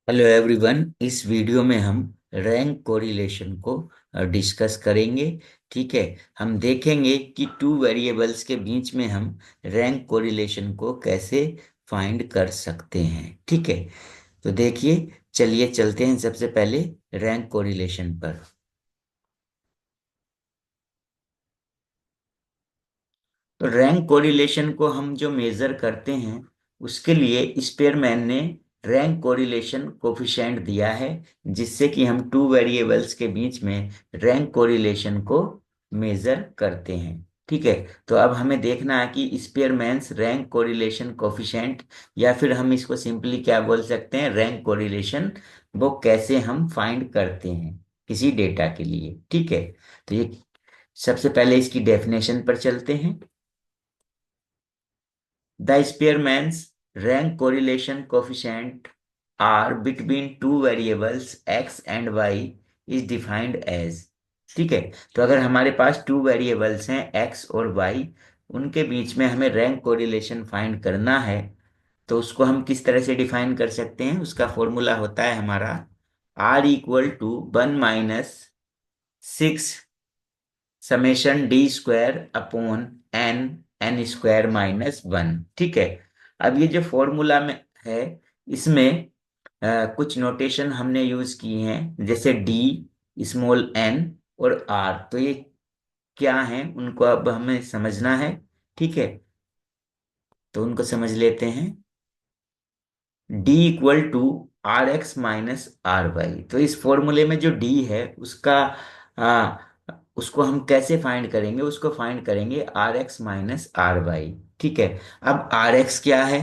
Hello everyone. इस video में हम रैंक कोरिलेशन को डिस्कस करेंगे। ठीक है। हम देखेंगे कि टू वेरिएबल्स के बीच में हम रैंक कोरिलेशन को कैसे फाइंड कर सकते हैं। ठीक है। तो देखिए, चलिए चलते हैं सबसे पहले रैंक कोरिलेशन पर। तो रैंक कोरिलेशन को हम जो मेजर करते हैं उसके लिए स्पेयरमैन ने रैंक कोरिलेशन कोफिशिएंट दिया है, जिससे कि हम टू वेरिएबल्स के बीच में रैंक कोरिलेशन को मेजर करते हैं। ठीक है। तो अब हमें देखना है कि स्पेयरमैन्स रैंक कोरिलेशन कोफिशिएंट, या फिर हम इसको सिंपली क्या बोल सकते हैं, रैंक कोरिलेशन, वो कैसे हम फाइंड करते हैं किसी डेटा के लिए। ठीक है। तो ये सबसे पहले इसकी डेफिनेशन पर चलते हैं। The Spearman's rank correlation coefficient R between two variables x and y is defined as। ठीक है। तो अगर हमारे पास टू वेरिएबल्स हैं x और y, उनके बीच में हमें रैंक कोरिलेशन फाइंड करना है, तो उसको हम किस तरह से डिफाइन कर सकते हैं। उसका फॉर्मूला होता है हमारा R equal to 1 - 6 summation d square upon n n square -1। ठीक है। अब ये जो फॉर्मूला में है, इसमें कुछ नोटेशन हमने यूज की हैं, जैसे डी, स्मॉल एन और आर। तो ये क्या है, उनको अब हमें समझना है। ठीक है। तो उनको समझ लेते हैं। D equal to RX - RY। तो इस फॉर्मूले में जो डी है आ, उसको हम कैसे फाइंड करेंगे, उसको फाइंड करेंगे RX - RY। ठीक है। अब RX क्या है?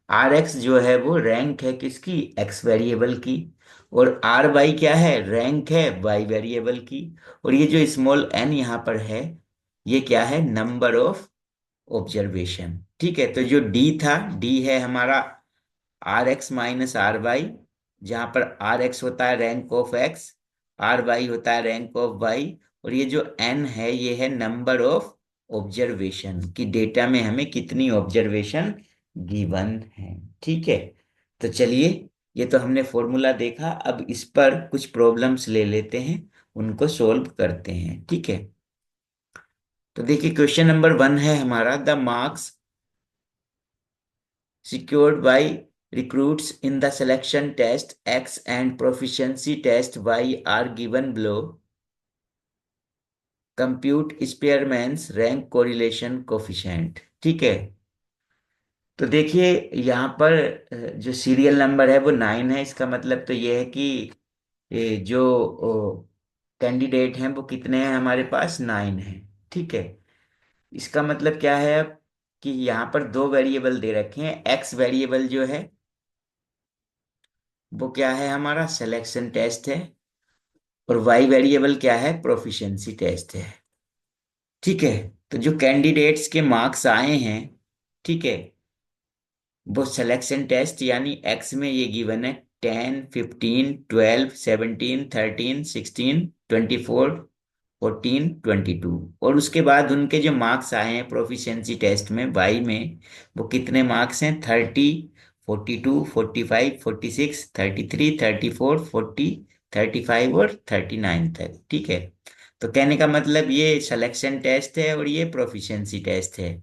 RX जो है वो रैंक है किसकी, एक्स वेरिएबल की। और RY क्या है, रैंक है वाई वेरिएबल की। और ये जो स्मॉल n यहाँ पर है, ये क्या है, नंबर ऑफ ऑब्जर्वेशन। ठीक है। तो जो डी था, डी है हमारा RX - RY, जहां पर RX होता है रैंक ऑफ एक्स, RY होता है रैंक ऑफ वाई, और ये जो N है ये है नंबर ऑफ ऑब्जर्वेशन, कि डेटा में हमें कितनी ऑब्जर्वेशन गिवन है। ठीक है। तो चलिए, ये तो हमने फॉर्मूला देखा। अब इस पर कुछ प्रॉब्लम्स ले लेते हैं, उनको सोल्व करते हैं। ठीक है। तो देखिए, क्वेश्चन नंबर 1 है हमारा, the marks secured by recruits in the selection test X and proficiency test Y are given below. Compute Spearman's rank correlation coefficient। ठीक है। तो देखिए, यहाँ पर जो सीरियल नंबर है वो 9 है। इसका मतलब तो ये है कि जो कैंडिडेट हैं वो कितने हैं, हमारे पास 9 है। ठीक है। इसका मतलब क्या है अब, कि यहाँ पर दो वेरिएबल दे रखे हैं। एक्स वेरिएबल जो है वो क्या है, हमारा सिलेक्शन टेस्ट है, और वाई वेरिएबल क्या है, प्रोफिशिएंसी टेस्ट है। ठीक है। तो जो कैंडिडेट्स के मार्क्स आए हैं, ठीक है, वो सिलेक्शन टेस्ट यानी एक्स में ये गिवन है 10, 15, 12, 17, 13, 16, 24, 14, 22। और उसके बाद उनके जो मार्क्स आए हैं प्रोफिशिएंसी टेस्ट में, वाई में, वो कितने मार्क्स हैं, 30, 42, 45, 46, 33, 34, 40, 35 और 39 तक। ठीक है। तो कहने का मतलब ये सिलेक्शन टेस्ट है और ये प्रोफिशिएंसी टेस्ट है।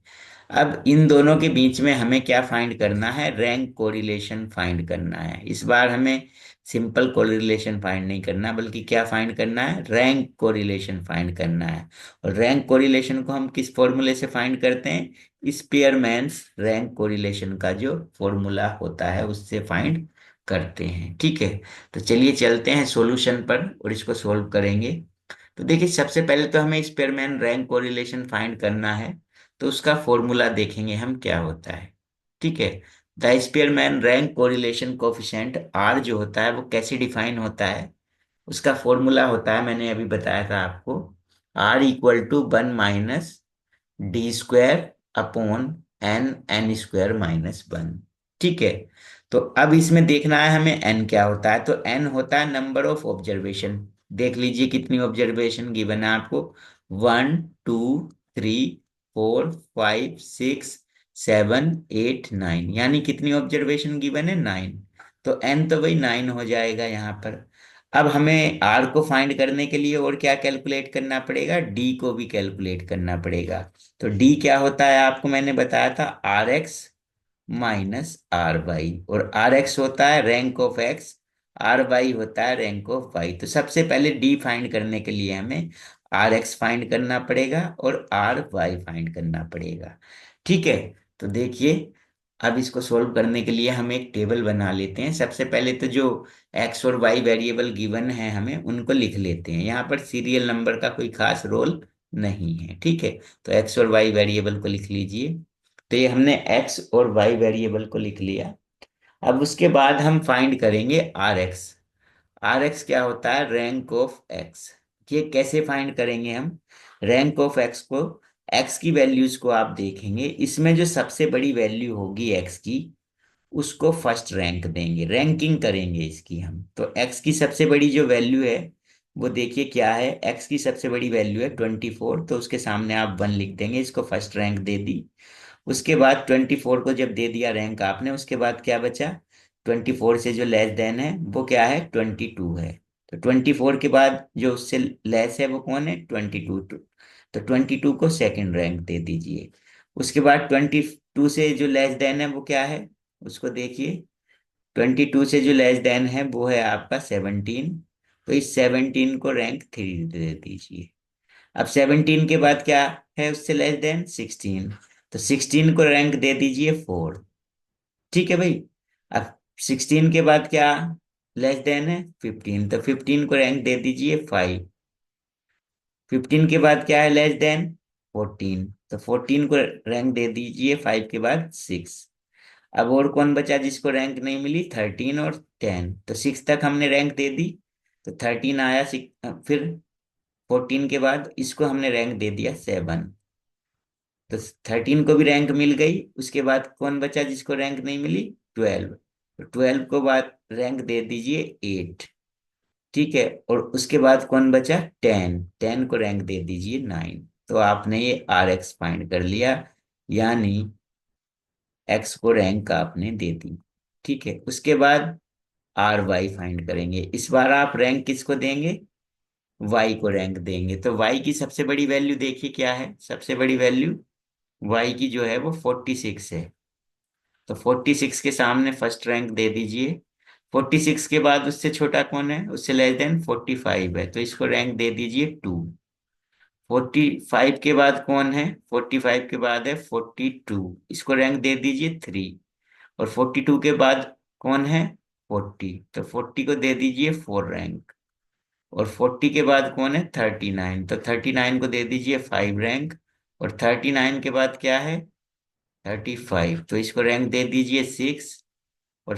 अब इन दोनों के बीच में हमें क्या फाइंड करना है, रैंक कोरिलेशन फाइंड करना है। इस बार हमें सिंपल कोरिलेशन फाइंड नहीं करना, बल्कि क्या फाइंड करना है, रैंक कोरिलेशन फाइंड करना है। और रैंक कोरिलेशन को हम किस फॉर्मूले से फाइंड करते हैं, स्पीयरमैन्स रैंक कोरिलेशन का जो फॉर्मूला होता है उससे फाइंड करते हैं। ठीक है। तो चलिए चलते हैं सॉल्यूशन पर और इसको सोल्व करेंगे। तो देखिए, सबसे पहले तो हमें स्पेयरमैन रैंक कोरिलेशन फाइंड करना है। तो उसका फॉर्मूला देखेंगे हम क्या होता है। ठीक है। The Spearman rank correlation coefficient r जो होता है वो कैसे डिफाइन होता है, उसका फॉर्मूला होता है, मैंने अभी बताया था आपको, r equal to 1 - D² upon n square -1। ठीक है। तो अब इसमें देखना है हमें एन क्या होता है। तो एन होता है नंबर ऑफ ऑब्जर्वेशन। देख लीजिए कितनी ऑब्जर्वेशन गिवन है आपको, 1, 2, 3, 4, 5, 6, 7, 8, 9, यानी कितनी ऑब्जर्वेशन गिवन है, 9। तो n तो भाई 9 हो जाएगा यहाँ पर। अब हमें r को फाइंड करने के लिए और क्या कैलकुलेट करना पड़ेगा, d को भी कैलकुलेट करना पड़ेगा। तो d क्या होता है आपको मैंने बताया था, r x minus r y, और आर एक्स होता है rank of x, r y होता है रैंक ऑफ वाई। तो सबसे पहले डी फाइंड करने के लिए हमें आर एक्स फाइंड करना पड़ेगा और आर वाई फाइंड करना पड़ेगा। ठीक है, तो देखिए अब इसको सोल्व करने के लिए हम एक टेबल बना लेते हैं। सबसे पहले तो जो एक्स और वाई वेरिएबल गिवन है हमें उनको लिख लेते हैं। यहाँ पर सीरियल नंबर का कोई खास रोल नहीं है, ठीक है। तो एक्स और वाई वेरिएबल को लिख लीजिए। तो ये हमने एक्स और वाई वेरिएबल को लिख लिया। अब उसके बाद हम फाइंड करेंगे आर एक्स। आर एक्स क्या होता है, रैंक ऑफ एक्स। ये कैसे फाइंड करेंगे हम, रैंक ऑफ एक्स को, एक्स की वैल्यूज को आप देखेंगे, इसमें जो सबसे बड़ी वैल्यू होगी एक्स की उसको फर्स्ट रैंक देंगे, रैंकिंग करेंगे इसकी हम। तो एक्स की सबसे बड़ी जो वैल्यू है वो देखिए क्या है, एक्स की सबसे बड़ी वैल्यू है 24, तो उसके सामने आप 1 लिख देंगे, इसको फर्स्ट रैंक दे दी। उसके बाद 24 को जब दे दिया रैंक आपने, उसके बाद क्या बचा, 24 से जो लेस देन है वो क्या है, 22 है। तो 24 के बाद जो उससे लेस है वो कौन है, 22। तो 22 को सेकंड रैंक दे दीजिए। उसके बाद 22 से जो लेस देन है वो क्या है, उसको देखिए, 22 से जो लेस देन है वो है आपका 17। तो इस 17 को रैंक 3 दे दीजिए। अब 17 के बाद क्या है उससे लेस देन, 16। तो 16 को रैंक दे दीजिए 4। ठीक है भाई। अब 16 के बाद क्या लेस देन है, 15। तो 15 को रैंक दे दीजिए 5। 15 के बाद क्या है लेस देन, 14। तो 14 को रैंक दे दीजिए 5 के बाद 6। अब और कौन बचा जिसको रैंक नहीं मिली, 13 और 10। तो 6 तक हमने रैंक दे दी। तो 13 आया, फिर 14 के बाद इसको हमने रैंक दे दिया 7। तो 13 को भी रैंक मिल गई। उसके बाद कौन बचा जिसको रैंक नहीं मिली, 12। तो 12 को बाद रैंक दे दीजिए 8। ठीक है, और उसके बाद कौन बचा, 10। 10 को रैंक दे दीजिए 9। तो आपने ये आर एक्स फाइंड कर लिया, यानी एक्स को रैंक आपने दे दी। ठीक है, उसके बाद आर वाई फाइंड करेंगे। इस बार आप रैंक किसको देंगे, वाई को रैंक देंगे। तो वाई की सबसे बड़ी वैल्यू देखिए क्या है, सबसे बड़ी वैल्यू वाई की जो है वो 46 है। तो 46 के सामने फर्स्ट रैंक दे दीजिए। 46 के बाद उससे छोटा कौन है, उससे लेस देन 45 है, तो इसको रैंक दे दीजिए 2। 45 के बाद कौन है, 45 के बाद है 42, इसको रैंक दे दीजिए 3। और 42 के बाद कौन है, 40, तो 40 को दे दीजिए 4 रैंक। और 40 के बाद कौन है, 39, तो 39 को दे दीजिए 5 रैंक। और 39 के बाद क्या है, 35, तो इसको रैंक दे दीजिए 6। और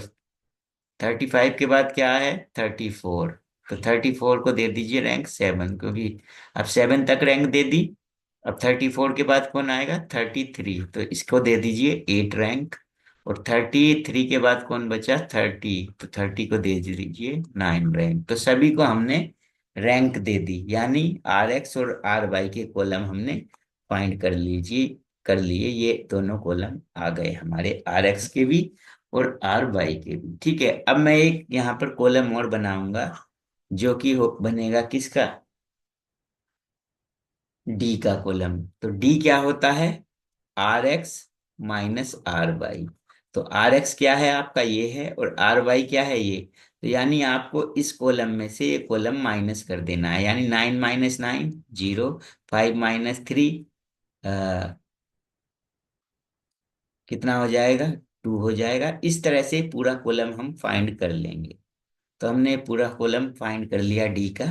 35 के बाद क्या है, 34, तो 34 को दे दीजिए रैंक 7, क्योंकि अब 7 तक रैंक दे दी। अब 34 के बाद कौन आएगा, 33, तो इसको दे दीजिए 8 रैंक। और 33 के बाद कौन बचा, 30, तो 30 को दे दीजिए 9 रैंक। तो सभी को हमने रैंक दे दी, यानी आर एक्स और आर वाई के कॉलम हमने फाइंड कर लिए। ये दोनों कॉलम आ गए हमारे, आर एक्स के भी और आर वाई के भी। ठीक है, अब मैं एक यहाँ पर कॉलम और बनाऊंगा जो कि बनेगा किसका, डी का कॉलम। तो डी क्या होता है, r x minus r y. तो आर एक्स क्या है आपका, ये है, और आर वाई क्या है, ये। तो यानी आपको इस कॉलम में से ये कॉलम माइनस कर देना है, यानी 9 - 9 0, 5 - 3 कितना हो जाएगा, 2 हो जाएगा। इस तरह से पूरा कॉलम हम फाइंड कर लेंगे। तो हमने पूरा कॉलम फाइंड कर लिया डी का।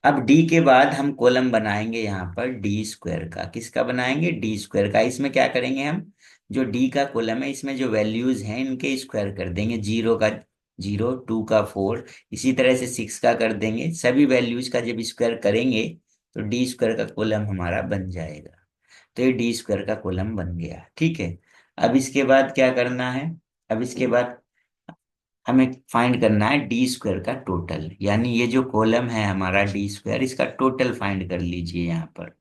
अब डी के बाद हम कॉलम बनाएंगे यहाँ पर डी स्क्वायर का। किसका बनाएंगे, डी स्क्वायर का। इसमें क्या करेंगे हम, जो डी का कॉलम है इसमें जो वैल्यूज हैं इनके स्क्वायर कर देंगे। 0 का 0, 2 का 4, इसी तरह से 6 का कर देंगे। सभी वैल्यूज का जब स्क्वायर करेंगे तो डी स्क्वायर का कॉलम हमारा बन जाएगा। तो ये डी स्क्वायर का कॉलम बन गया। ठीक है, अब इसके बाद क्या करना है, अब इसके बाद हमें फाइंड करना है डी स्क्वायर का टोटल, यानी ये जो कॉलम है हमारा डी स्क्वायर, इसका टोटल फाइंड कर लीजिए। यहाँ पर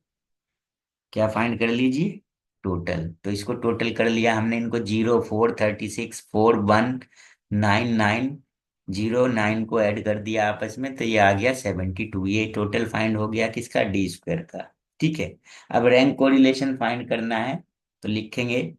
क्या फाइंड कर लीजिए, टोटल। तो इसको टोटल कर लिया हमने, इनको 0, 4, 36, 4, 1, 9909 को ऐड कर दिया आपस में, तो ये आ गया 72। ये टोटल फाइंड हो गया किसका, डी स्क्वायर का। ठीक है। अब रैंक कोरिलेशन फाइंड करना है, तो लिखेंगे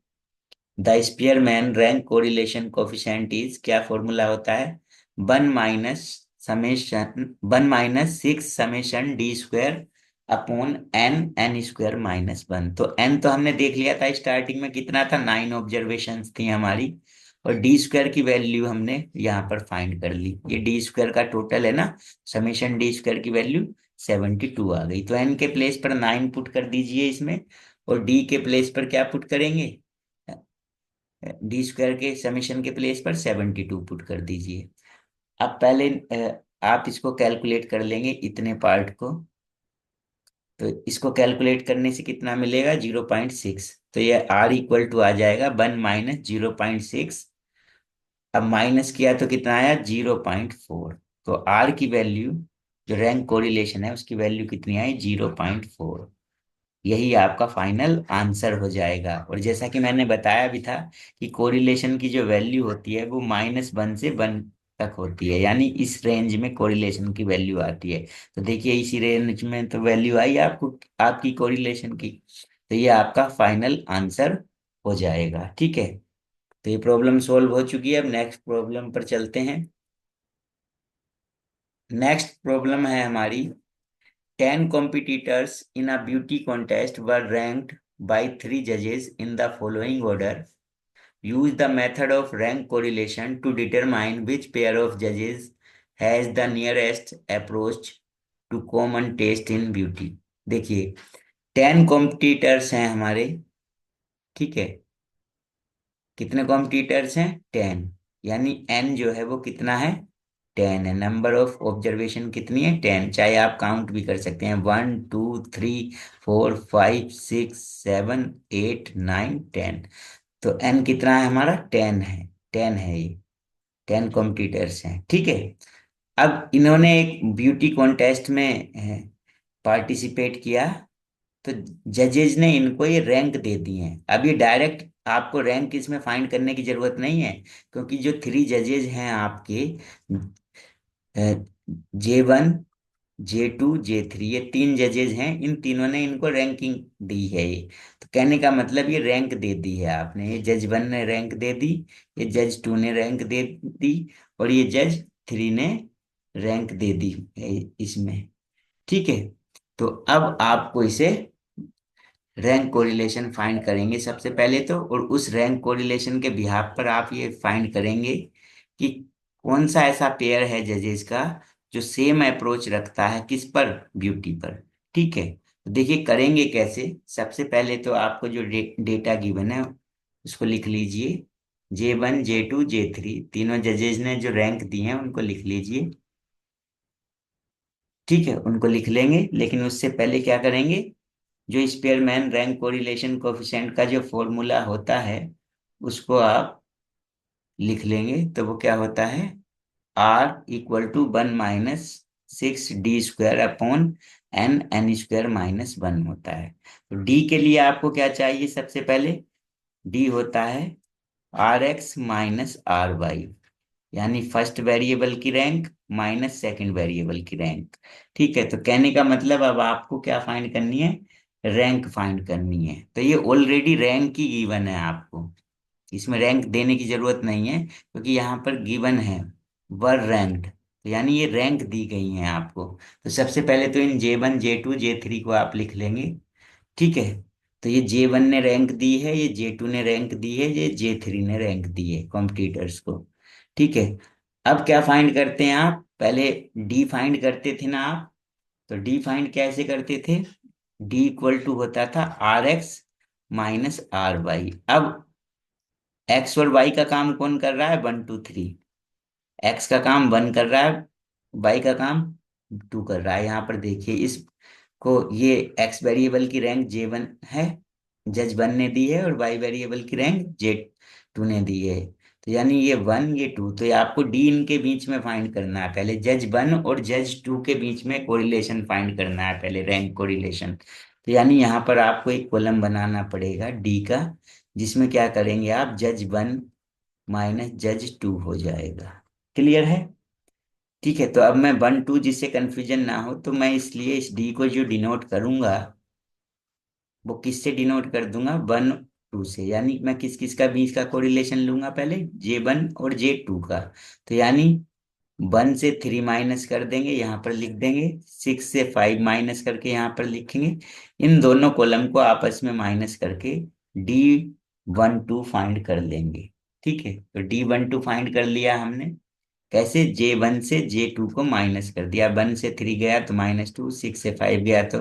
the Spearman rank correlation coefficient is, क्या फॉर्मूला होता है, 1 - 6 summation d square upon n square -1। तो एन तो हमने देख लिया था स्टार्टिंग में कितना था, 9 ऑब्जर्वेशंस थी हमारी, और डी स्क्वायर की वैल्यू हमने यहाँ पर फाइंड कर ली। ये डी स्क्वायर का टोटल है ना, समेशन डी स्क्वायर की वैल्यू 72 आ गई। तो एन के प्लेस पर 9 पुट कर दीजिए इसमें, और डी के प्लेस पर क्या पुट करेंगे, डी स्क्वायर के समेशन के प्लेस पर 72 पुट कर दीजिए। अब पहले आप इसको कैलकुलेट कर लेंगे इतने पार्ट को, तो इसको कैलकुलेट करने से कितना मिलेगा, 0.6। तो ये आर इक्वल टू आ जाएगा 1 - 0.6। अब माइनस किया तो कितना आया, 0.4। तो आर की वैल्यू, जो रैंक कोरिलेशन है उसकी वैल्यू कितनी आई, 0.4। यही आपका फाइनल आंसर हो जाएगा। और जैसा कि मैंने बताया भी था कि कोरिलेशन की जो वैल्यू होती है वो -1 से 1 तक होती है, यानी इस रेंज में कोरिलेशन की वैल्यू आती है। तो देखिए इसी रेंज में तो वैल्यू आई आपको, आपकी कोरिलेशन की। तो ये आपका फाइनल आंसर हो जाएगा। ठीक है। तो ये प्रॉब्लम सोल्व हो चुकी है। अब नेक्स्ट प्रॉब्लम पर चलते हैं। नेक्स्ट प्रॉब्लम है हमारी, 10 competitors in a beauty contest were ranked by 3 judges in the following order. Use the method of rank correlation to determine which pair of judges has the nearest approach to common taste in beauty. देखिए 10 competitors हैं हमारे। ठीक है। कितने competitors हैं, 10। यानी N जो है वो कितना है, 10 है। नंबर ऑफ ऑब्जर्वेशन कितनी है, 10। चाहे आप काउंट भी कर सकते हैं, 1 2 3 4 5 6 7 8 9 10। तो एन कितना है हमारा, 10 है। 10 है ये, 10 कॉम्पिटिटर्स हैं। ठीक है। अब इन्होंने एक ब्यूटी कॉन्टेस्ट में पार्टिसिपेट किया, तो जजेज ने इनको ये रैंक दे दिए हैं। अब ये डायरेक्ट आपको रैंक इसमें फाइंड करने की जरूरत नहीं है, क्योंकि जो 3 जजेज हैं आपके, J1 J2 J3, ये 3 जजेज हैं। इन तीनों ने इनको रैंकिंग दी है। ये तो कहने का मतलब ये रैंक दे दी है आपने, ये जज 1 ने रैंक दे दी, ये जज 2 ने रैंक दे दी, और ये जज 3 ने रैंक दे दी है इसमें। ठीक है। तो अब आपको इसे रैंक कोरिलेशन फाइंड करेंगे सबसे पहले तो, और उस रैंक कोरिलेशन के बिहाफ पर आप ये फाइंड करेंगे कि कौन सा ऐसा पेयर है जजेस का जो सेम अप्रोच रखता है किस पर, ब्यूटी पर। ठीक है। तो देखिए करेंगे कैसे। सबसे पहले तो आपको जो डेटा गिवन है उसको लिख लीजिए। J1 J2 J3 तीनों जजेस ने जो रैंक दी है उनको लिख लीजिए। ठीक है, उनको लिख लेंगे, लेकिन उससे पहले क्या करेंगे, जो स्पेयरमैन रैंक कोरिलेशन कोफिशिएंट का जो फॉर्मूला होता है उसको आप लिख लेंगे। तो वो क्या होता है, R = 1 - 6 D² upon n n² - 1 होता है। तो डी के लिए आपको क्या चाहिए, सबसे पहले डी होता है Rx - Ry, यानी फर्स्ट वेरिएबल की रैंक माइनस सेकंड वेरिएबल की रैंक। ठीक है। तो कहने का मतलब अब आपको क्या फाइंड करनी है, रैंक फाइंड करनी है। तो ये ऑलरेडी रैंक ही गिवन है आपको, इसमें रैंक देने की जरूरत नहीं है, क्योंकि यहाँ पर गिवन है वर रैंक्ड, तो यानी ये रैंक दी गई है आपको। तो सबसे पहले तो इन J1 J2 J3 को आप लिख लेंगे। ठीक है। तो ये J1 ने रैंक दी है, ये J2 ने रैंक दी है, ये J3 ने रैंक दी है कॉम्पिटिटर्स को। ठीक है। अब क्या फाइंड करते हैं आप, पहले डी फाइंड करते थे ना आप। तो डी फाइंड कैसे करते थे, डी इक्वल टू होता था Rx - Ry। अब एक्स और वाई का काम कौन कर रहा है, 1 2 3। एक्स का काम 1 कर रहा है, वाई का काम 2 कर रहा है। यहाँ पर देखिए इसको, ये एक्स वेरिएबल की रैंक J1 है, जज 1 ने दी है, और वाई वेरिएबल की रैंक J2 ने दी है। तो यानी ये 1 ये 2, तो ये आपको डी इनके बीच में फाइंड करना है। पहले जज 1 और जज 2 के बीच में कोरिलेशन फाइंड करना है, पहले रैंक कोरिलेशन। तो यानी यहाँ पर आपको एक कॉलम बनाना पड़ेगा डी का, जिसमें क्या करेंगे आप, जज 1 माइनस जज टू हो जाएगा। क्लियर है? ठीक है, तो अब मैं वन टू, जिससे कंफ्यूजन ना हो, तो मैं इसलिए इस डी को जो डिनोट करूंगा वो किससे डिनोट कर दूंगा, वन टू से। यानी मैं किस किस का बीच का कोरिलेशन लूंगा, पहले J1 और J2 का। तो यानी 1 से 3 माइनस कर देंगे, यहाँ पर लिख देंगे। 6 से 5 माइनस करके यहाँ पर लिखेंगे। इन दोनों कॉलम को आपस में माइनस करके D12 फाइंड कर लेंगे। ठीक है, तो D12 फाइंड कर लिया हमने। कैसे? J1 से J2 को माइनस कर दिया। 1 से 3 गया तो -2, 6 से 5 गया तो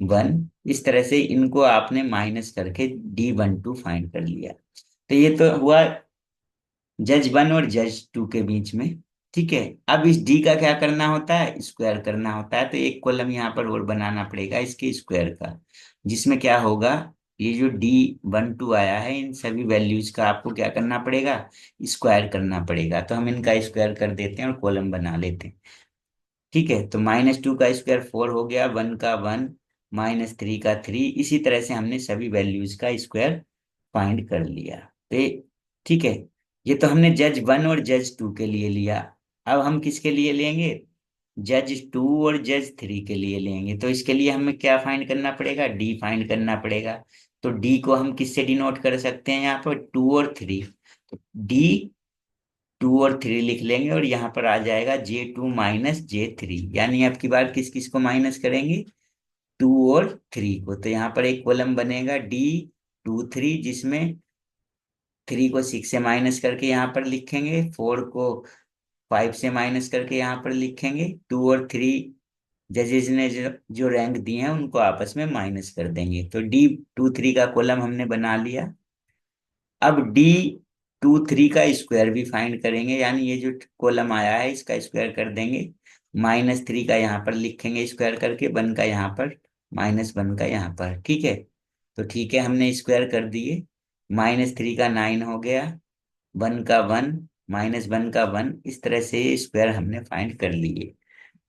1। इस तरह से इनको आपने माइनस करके D12 फाइंड कर लिया। तो ये तो हुआ जज वन और जज टू के बीच में। ठीक है, अब इस डी का क्या करना होता है, स्क्वायर करना होता है। तो एक कॉलम यहाँ पर और बनाना पड़ेगा इसके स्क्वायर का, जिसमें क्या होगा, ये जो D12 आया है, इन सभी वैल्यूज का आपको क्या करना पड़ेगा, स्क्वायर करना पड़ेगा। तो हम इनका स्क्वायर कर देते हैं और कॉलम बना लेते हैं। ठीक है, तो -2 का स्क्वायर 4 हो गया, 1 का 1, -3 का 3। इसी तरह से हमने सभी वैल्यूज का स्क्वायर फाइंड कर लिया। तो ठीक है, ये तो हमने जज वन और जज टू के लिए लिया। अब हम किसके लिए लेंगे, जज टू और जज थ्री के लिए लेंगे। तो इसके लिए हमें क्या फाइंड करना पड़ेगा, डी फाइंड करना पड़ेगा। तो डी को हम किससे डिनोट कर सकते हैं, यहाँ पर 2 और 3। तो डी 2 और 3 लिख लेंगे और यहाँ पर आ जाएगा J2 माइनस J3। यानी अब की बार किस किस को माइनस करेंगे, 2 और 3 को। तो यहाँ पर एक कॉलम बनेगा D23, जिसमें 3 को 6 से माइनस करके यहाँ पर लिखेंगे, 4 को 5 से माइनस करके यहाँ पर लिखेंगे। 2 और 3 जजेस ने जो रैंक दिए हैं उनको आपस में माइनस कर देंगे। तो D23 का कॉलम हमने बना लिया। अब D23 का स्क्वायर भी फाइंड करेंगे, यानी ये जो कॉलम आया है इसका स्क्वायर कर देंगे। -3 का यहाँ पर लिखेंगे स्क्वायर करके, 1 का यहाँ पर, -1 का यहाँ पर। ठीक है, तो ठीक है, हमने स्क्वायर कर दिए। -3 का 9 हो गया, 1 का 1, -1 का 1। इस तरह से स्क्वायर हमने फाइंड कर लिए।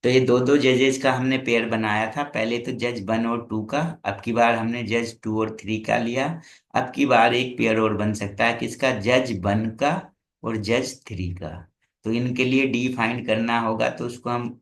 तो ये दो दो जजेस का हमने पेयर बनाया था, पहले तो जज वन और टू का। अब की बार हमने जज टू और थ्री का लिया। अब की बार एक पेयर और बन सकता है, किसका, जज वन का और जज थ्री का। तो इनके लिए डी फाइंड करना होगा, तो उसको हम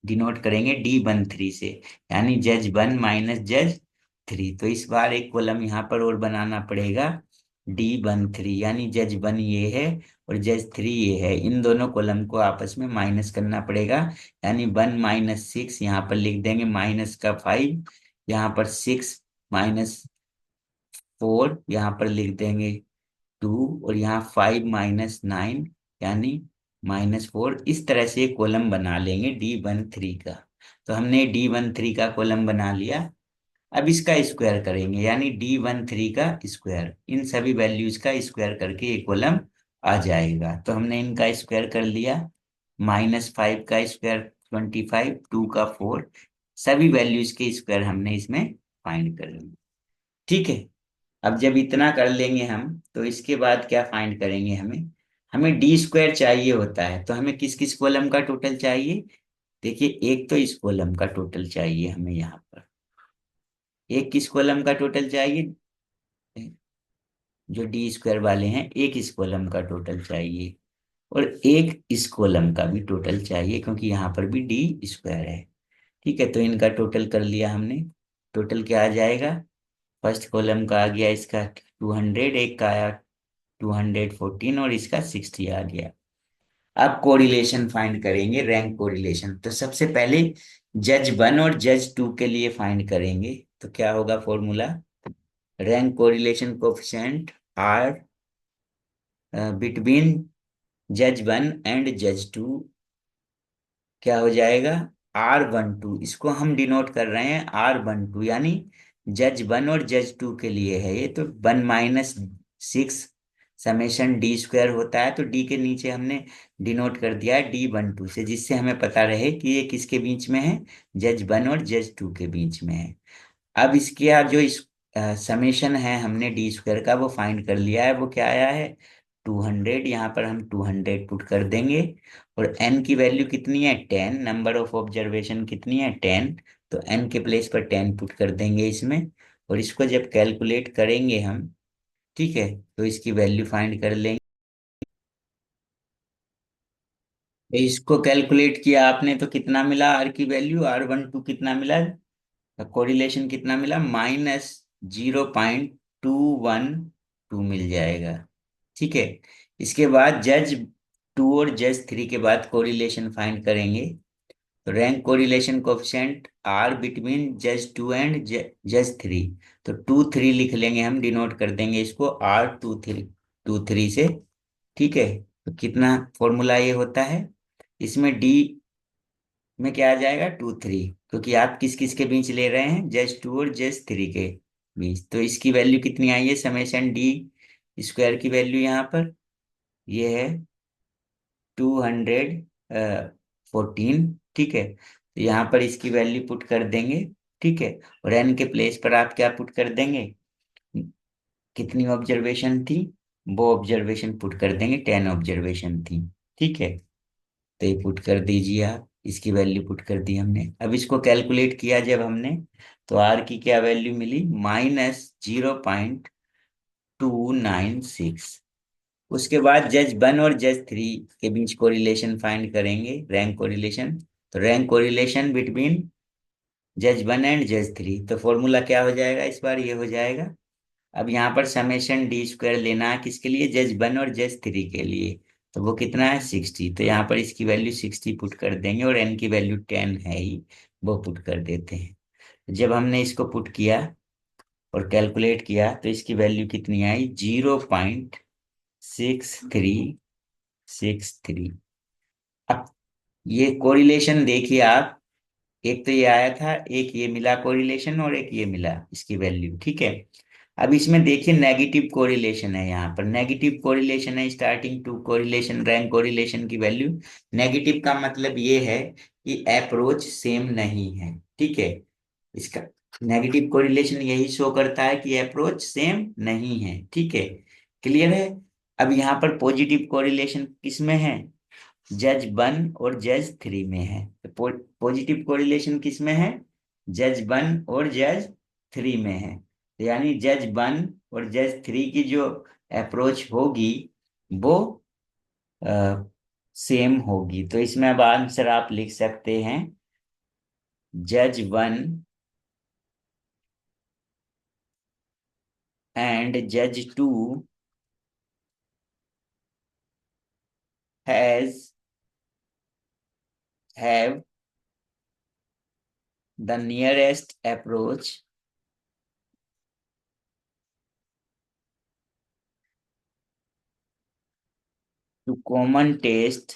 डिनोट करेंगे D13 से। यानी जज वन माइनस जज थ्री। तो इस बार एक कॉलम यहाँ पर और बनाना पड़ेगा, D13। यानी जज वन ये है और जज थ्री ये है। इन दोनों कॉलम को आपस में माइनस करना पड़ेगा। यानी 1 - 6 यहाँ पर लिख देंगे, माइनस का 5 यहाँ पर, 6 - 4 यहाँ पर लिख देंगे 2, और यहाँ 5 - 9 यानी -4। इस तरह से कॉलम बना लेंगे D13 का। तो हमने D13 का कॉलम बना लिया। अब इसका स्क्वायर करेंगे, यानी D13 का स्क्वायर, इन सभी वैल्यूज का स्क्वायर करके ये कॉलम आ जाएगा। तो हमने इनका स्क्वायर कर लिया। -5 का स्क्वायर 25, 2 का 4। सभी वैल्यूज के स्क्वायर हमने इसमें फाइंड कर लिए। ठीक है, अब जब इतना कर लेंगे हम, तो इसके बाद क्या फाइंड करेंगे, हमें हमें डी स्क्वायर चाहिए होता है। तो हमें किस किस कॉलम का टोटल चाहिए, देखिए, एक तो इस कॉलम का टोटल चाहिए हमें यहाँ पर। एक किस कॉलम का टोटल चाहिए, जो डी स्क्वायर वाले हैं, एक इस कॉलम का टोटल चाहिए और एक इस कॉलम का भी टोटल चाहिए, क्योंकि यहाँ पर भी डी स्क्वायर है। ठीक है, तो इनका टोटल कर लिया हमने। टोटल क्या आ जाएगा, फर्स्ट कॉलम का आ गया इसका 200, एक का आया 214 और इसका 60 आ गया। अब कोरिलेशन फाइंड करेंगे, रैंक कोरिलेशन। तो सबसे पहले जज वन और जज टू के लिए फाइंड करेंगे। तो क्या होगा formula, rank correlation coefficient are between जज वन एंड जज टू क्या हो जाएगा, R12। इसको हम डिनोट कर रहे हैं R12, यानी जज वन और जज टू के लिए है ये। तो 1 - 6 समेशन डी स्क्वायर होता है। तो डी के नीचे हमने डिनोट कर दिया है D12 से, जिससे हमें पता रहे कि ये किसके बीच में है, जज वन और जज टू के बीच में है। अब इसके यहाँ जो इस समेशन है हमने डी स्क्वायर का वो फाइंड कर लिया है। वो क्या आया है, 200। यहाँ पर हम 200 पुट कर देंगे। और एन की वैल्यू कितनी है, 10। नंबर ऑफ ऑब्जर्वेशन कितनी है, 10। तो एन के प्लेस पर 10 पुट कर देंगे इसमें। और इसको जब कैलकुलेट करेंगे हम, ठीक है, तो इसकी वैल्यू फाइंड कर लेंगे। तो इसको कैलकुलेट किया आपने तो कितना मिला, आर की वैल्यू R12 कितना मिला, कोरिलेशन कितना मिला, -0.212 मिल जाएगा। ठीक है। इसके बाद जज टू और जज थ्री के बाद कोरिलेशन फाइंड करेंगे। तो rank correlation coefficient are between जज टू एंड जज थ्री। तो टू थ्री लिख लेंगे, हम डिनोट कर देंगे इसको R23, टू थ्री से। ठीक है। तो कितना फॉर्मूला ये होता है, इसमें डी में क्या आ जाएगा, टू थ्री, क्योंकि आप किस किस के बीच ले रहे हैं, जस्ट टू और जस्ट थ्री के बीच। तो इसकी वैल्यू कितनी आई है, समेशन डी स्क्वायर की वैल्यू यहाँ पर ये है 214। ठीक है। तो यहाँ पर इसकी वैल्यू पुट कर देंगे। ठीक है। और एन के प्लेस पर आप क्या पुट कर देंगे, कितनी ऑब्जर्वेशन थी, वो ऑब्जर्वेशन पुट कर देंगे, 10 ऑब्जर्वेशन थी। ठीक है। तो ये पुट कर दीजिए आप, इसकी वैल्यू पुट कर दी हमने। अब इसको कैलकुलेट किया जब हमने, तो आर की क्या वैल्यू मिली, -0.296। उसके बाद जज वन और जज थ्री के बीच कोरिलेशन फाइंड करेंगे, रैंक कोरिलेशन। तो रैंक कोरिलेशन बिटवीन जज वन एंड जज थ्री, तो फॉर्मूला क्या हो जाएगा, इस बार ये हो जाएगा। अब यहाँ पर समेशन डी स्क्वायर लेना है, किसके लिए, जज वन और जज थ्री के लिए। तो वो कितना है, 60। तो यहाँ पर इसकी वैल्यू 60 पुट कर देंगे, और एन की वैल्यू 10 है ही, वो पुट कर देते हैं। जब हमने इसको पुट किया और कैलकुलेट किया, तो इसकी वैल्यू कितनी आई, 0.6363। अब ये कोरिलेशन देखिए आप, एक तो ये आया था, एक ये मिला कोरिलेशन, और एक ये मिला इसकी वैल्यू। ठीक है। अब इसमें देखिए नेगेटिव कोरिलेशन है, यहाँ पर नेगेटिव कोरिलेशन है, starting to correlation rank correlation की वैल्यू नेगेटिव का मतलब ये है कि अप्रोच सेम नहीं है। ठीक है। इसका नेगेटिव कोरिलेशन यही शो करता है कि अप्रोच सेम नहीं है। ठीक है। क्लियर है। अब यहाँ पर पॉजिटिव कोरिलेशन किस में है, जज वन और जज थ्री में है। तो पॉजिटिव कोरिलेशन किस में है, जज वन और जज थ्री में है। तो यानी जज वन और जज थ्री की जो अप्रोच होगी वो सेम होगी। तो इसमें अब आंसर आप लिख सकते हैं, जज वन एंड जज to has have the nearest approach two common test,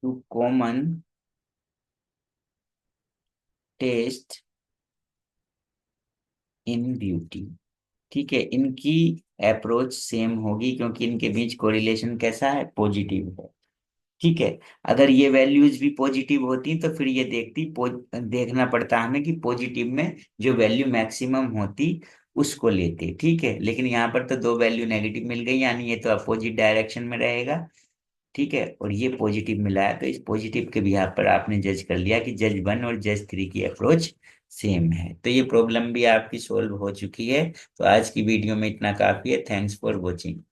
two common test in beauty. ठीक है। इनकी अप्रोच सेम होगी, क्योंकि इनके बीच कोरिलेशन कैसा है, पॉजिटिव है। ठीक है। अगर ये वैल्यूज भी पॉजिटिव होती तो फिर ये देखना पड़ता हमें कि पॉजिटिव में जो वैल्यू मैक्सिमम होती उसको लेते। ठीक है। लेकिन यहाँ पर तो दो वैल्यू नेगेटिव मिल गई, यानी ये तो अपोजिट डायरेक्शन में रहेगा। ठीक है। और ये पॉजिटिव मिला है, तो इस पॉजिटिव के बिहाफ पर आपने जज कर लिया कि जज वन और जज थ्री की अप्रोच सेम है। तो ये प्रॉब्लम भी आपकी सोल्व हो चुकी है। तो आज की वीडियो में इतना काफी है। Thanks for watching.